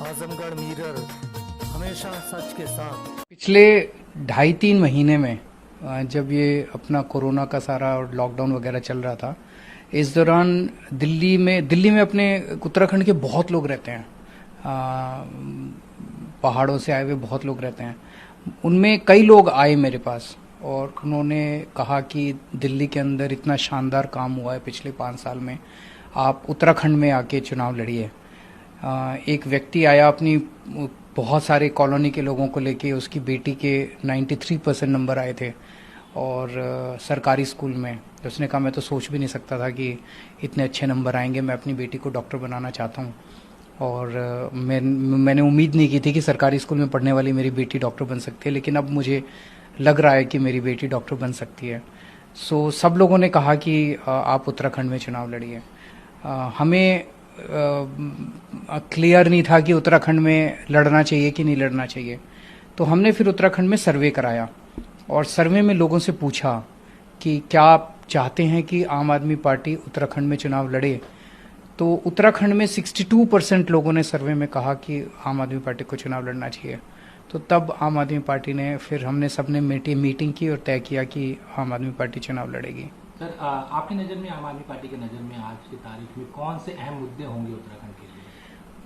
Azamgarh mirror, हमेशा सच के साथ। पिछले 2.5-3 महीने में जब ये अपना कोरोना का सारा और लॉकडाउन वगैरह चल रहा था, इस दौरान दिल्ली में अपने उत्तराखंड के बहुत लोग रहते हैं। पहाड़ों से आए हुए बहुत लोग रहते हैं। उनमें कई लोग आए मेरे पास और उन्होंने कहा कि दिल्ली के अंदर इतना शानदार काम हुआ है पिछले 5 साल में, आप उत्तराखंड में आके चुनाव लड़िए। एक व्यक्ति आया अपनी बहुत सारे कॉलोनी के लोगों को लेके, उसकी बेटी के 93% नंबर आए थे और सरकारी स्कूल में। तो उसने कहा मैं तो सोच भी नहीं सकता था कि इतने अच्छे नंबर आएंगे, मैं अपनी बेटी को डॉक्टर बनाना चाहता हूँ। और मैंने उम्मीद नहीं की थी कि सरकारी स्कूल में पढ़ने वाली मेरी बेटी डॉक्टर बन सकती है, लेकिन अब मुझे लग रहा है कि मेरी बेटी डॉक्टर बन सकती है। सो सब लोगों ने कहा कि आप उत्तराखंड में चुनाव लड़िए। हमें क्लियर नहीं था कि उत्तराखंड में लड़ना चाहिए कि नहीं लड़ना चाहिए। तो हमने फिर उत्तराखंड में सर्वे कराया और सर्वे में लोगों से पूछा कि क्या आप चाहते हैं कि आम आदमी पार्टी उत्तराखंड में चुनाव लड़े। तो उत्तराखंड में 62% लोगों ने सर्वे में कहा कि आम आदमी पार्टी को चुनाव लड़ना चाहिए। तो तब आम आदमी पार्टी ने, फिर हमने सबने मीटिंग की और तय किया कि आम आदमी पार्टी चुनाव लड़ेगी। सर, आपकी नज़र में, आम आदमी पार्टी की नज़र में आज की तारीख में कौन से अहम मुद्दे होंगे उत्तराखंड के लिए?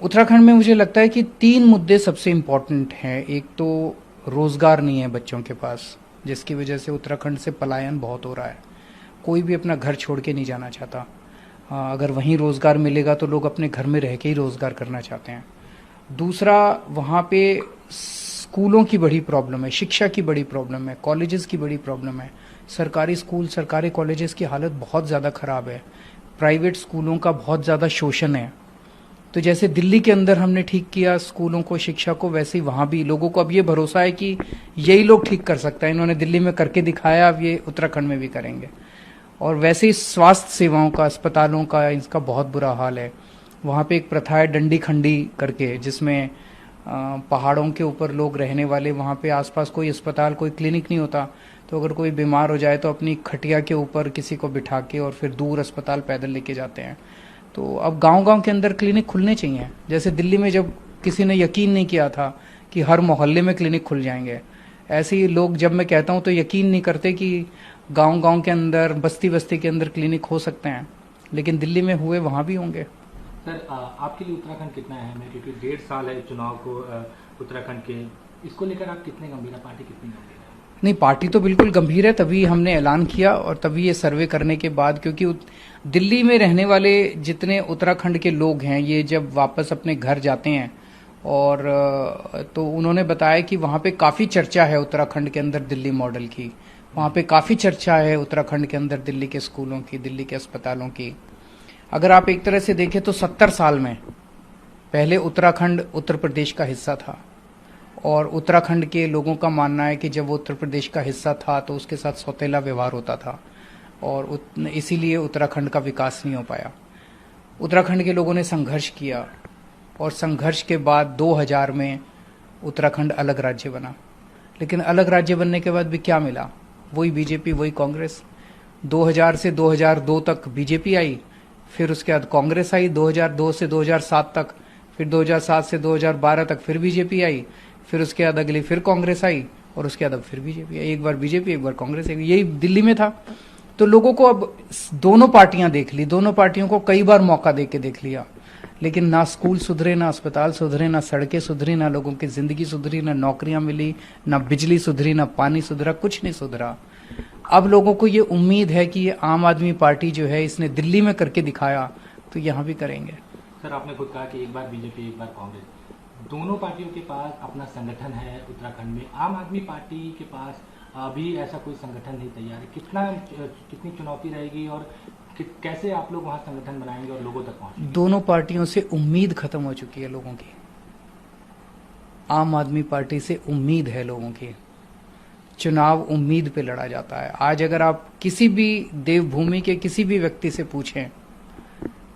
उत्तराखंड में मुझे लगता है कि 3 मुद्दे सबसे इम्पोर्टेंट हैं। एक तो रोजगार नहीं है बच्चों के पास, जिसकी वजह से उत्तराखंड से पलायन बहुत हो रहा है। कोई भी अपना घर छोड़ के नहीं जाना चाहता। अगर वहीं रोजगार मिलेगा तो लोग अपने घर में रह के ही रोजगार करना चाहते हैं। दूसरा, वहाँ पे स्कूलों की बड़ी प्रॉब्लम है, शिक्षा की बड़ी प्रॉब्लम है, कॉलेजेस की बड़ी प्रॉब्लम है। सरकारी स्कूल, सरकारी कॉलेजेस की हालत बहुत ज़्यादा ख़राब है। प्राइवेट स्कूलों का बहुत ज़्यादा शोषण है। तो जैसे दिल्ली के अंदर हमने ठीक किया स्कूलों को, शिक्षा को, वैसे ही वहाँ भी लोगों को अब ये भरोसा है कि यही लोग ठीक कर सकता है। इन्होंने दिल्ली में करके दिखाया, अब ये उत्तराखंड में भी करेंगे। और वैसे ही स्वास्थ्य सेवाओं का, अस्पतालों का, इसका बहुत बुरा हाल है। वहाँ पे एक प्रथा है डंडी खंडी करके, जिसमें पहाड़ों के ऊपर लोग रहने वाले, वहाँ पे आसपास कोई अस्पताल, कोई क्लिनिक नहीं होता। तो अगर कोई बीमार हो जाए तो अपनी खटिया के ऊपर किसी को बिठा के और फिर दूर अस्पताल पैदल लेके जाते हैं। तो अब गांव-गांव के अंदर क्लिनिक खुलने चाहिए। जैसे दिल्ली में जब किसी ने यकीन नहीं किया था कि हर मोहल्ले में क्लिनिक खुल जाएंगे, ऐसे ही लोग जब मैं कहता हूँ तो यकीन नहीं करते कि गांव-गांव के अंदर, बस्ती-बस्ती के अंदर क्लिनिक हो सकते हैं। लेकिन दिल्ली में हुए, वहाँ भी होंगे। सर, आपके लिए उत्तराखंड कितना अहम है? क्योंकि 1.5 साल है चुनाव को उत्तराखंड के, इसको लेकर आप कितने गंभीर है, पार्टी कितनी गंभीर है? नहीं, पार्टी तो बिल्कुल गंभीर है, तभी हमने ऐलान किया और तभी ये सर्वे करने के बाद, क्योंकि दिल्ली में रहने वाले जितने उत्तराखंड के लोग हैं, ये जब वापस अपने घर जाते हैं और तो उन्होंने बताया कि वहाँ पे काफ़ी चर्चा है उत्तराखंड के अंदर दिल्ली मॉडल की। वहाँ पे काफ़ी चर्चा है उत्तराखंड के अंदर दिल्ली के स्कूलों की, दिल्ली के अस्पतालों की। अगर आप एक तरह से देखें तो 70 साल में पहले उत्तराखंड उत्तर प्रदेश का हिस्सा था और उत्तराखंड के लोगों का मानना है कि जब वो उत्तर प्रदेश का हिस्सा था तो उसके साथ सौतेला व्यवहार होता था और इसीलिए उत्तराखंड का विकास नहीं हो पाया। उत्तराखंड के लोगों ने संघर्ष किया और संघर्ष के बाद 2000 में उत्तराखंड अलग राज्य बना। लेकिन अलग राज्य बनने के बाद भी क्या मिला? वही बीजेपी, वही कांग्रेस। 2000 से 2002 तक बीजेपी आई, फिर उसके बाद कांग्रेस आई 2002 से 2007 तक, फिर 2007 से 2012 तक फिर बीजेपी आई, फिर उसके बाद अगली फिर कांग्रेस आई और उसके बाद अब फिर बीजेपी आई। एक बार बीजेपी, एक बार कांग्रेस, यही दिल्ली में था। तो लोगों को अब दोनों पार्टियां देख ली, दोनों पार्टियों को कई बार मौका दे के देख लिया, लेकिन ना स्कूल सुधरे, ना अस्पताल सुधरे, ना सड़कें सुधरी, ना लोगों की जिंदगी सुधरी, ना नौकरियां मिली, ना बिजली सुधरी, ना पानी सुधरा, कुछ नहीं सुधरा। अब लोगों को ये उम्मीद है कि ये आम आदमी पार्टी जो है, इसने दिल्ली में करके दिखाया तो यहाँ भी करेंगे। सर, आपने खुद कहा कि एक बार बीजेपी, एक बार कांग्रेस, दोनों पार्टियों के पास अपना संगठन है उत्तराखंड में। आम आदमी पार्टी के पास अभी ऐसा कोई संगठन नहीं तैयार है। कितनी चुनौती रहेगी और कैसे आप लोग वहाँ संगठन बनाएंगे और लोगों तक पहुँचेंगे? दोनों पार्टियों से उम्मीद खत्म हो चुकी है लोगों की। आम आदमी पार्टी से उम्मीद है लोगों की। चुनाव उम्मीद पे लड़ा जाता है। आज अगर आप किसी भी देवभूमि के किसी भी व्यक्ति से पूछें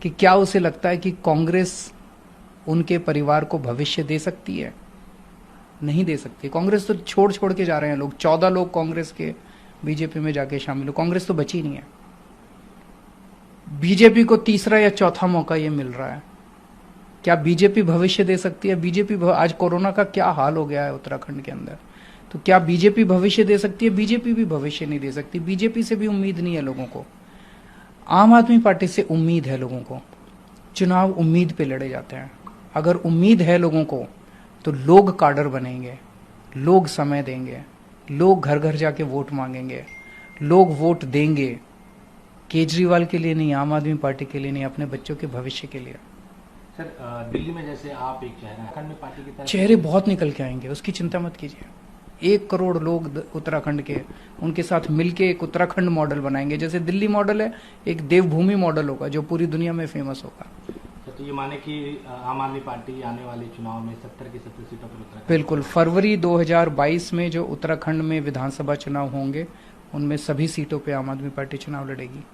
कि क्या उसे लगता है कि कांग्रेस उनके परिवार को भविष्य दे सकती है, नहीं दे सकती। कांग्रेस तो छोड़ के जा रहे हैं लोग। 14 लोग कांग्रेस के बीजेपी में जाके शामिल हो। कांग्रेस तो बची नहीं है। बीजेपी को तीसरा या चौथा मौका ये मिल रहा है। क्या बीजेपी भविष्य दे सकती है? आज कोरोना का क्या हाल हो गया है उत्तराखंड के अंदर, तो क्या बीजेपी भविष्य दे सकती है? बीजेपी भी भविष्य नहीं दे सकती। बीजेपी से भी उम्मीद नहीं है लोगों को। आम आदमी पार्टी से उम्मीद है लोगों को। चुनाव उम्मीद पे लड़े जाते हैं। अगर उम्मीद है लोगों को तो लोग काडर बनेंगे, लोग समय देंगे, लोग घर घर जाके वोट मांगेंगे, लोग वोट देंगे। केजरीवाल के लिए नहीं, आम आदमी पार्टी के लिए नहीं, अपने बच्चों के भविष्य के लिए। सर दिल्ली में जैसे आप एक चेहरा है, उत्तराखंड में पार्टी की तरफ चेहरे बहुत निकल के आएंगे, उसकी चिंता मत कीजिए। 1 करोड़ लोग उत्तराखंड के, उनके साथ मिलके एक उत्तराखंड मॉडल बनाएंगे। जैसे दिल्ली मॉडल है, एक देवभूमि मॉडल होगा जो पूरी दुनिया में फेमस होगा। तो ये माने कि आम आदमी पार्टी आने वाले चुनाव में 70 की 70 सीटों पर उत्तराखंड। बिल्कुल, फरवरी 2022 में जो उत्तराखंड में विधानसभा चुनाव होंगे, उनमें सभी सीटों पे आम आदमी पार्टी चुनाव लड़ेगी।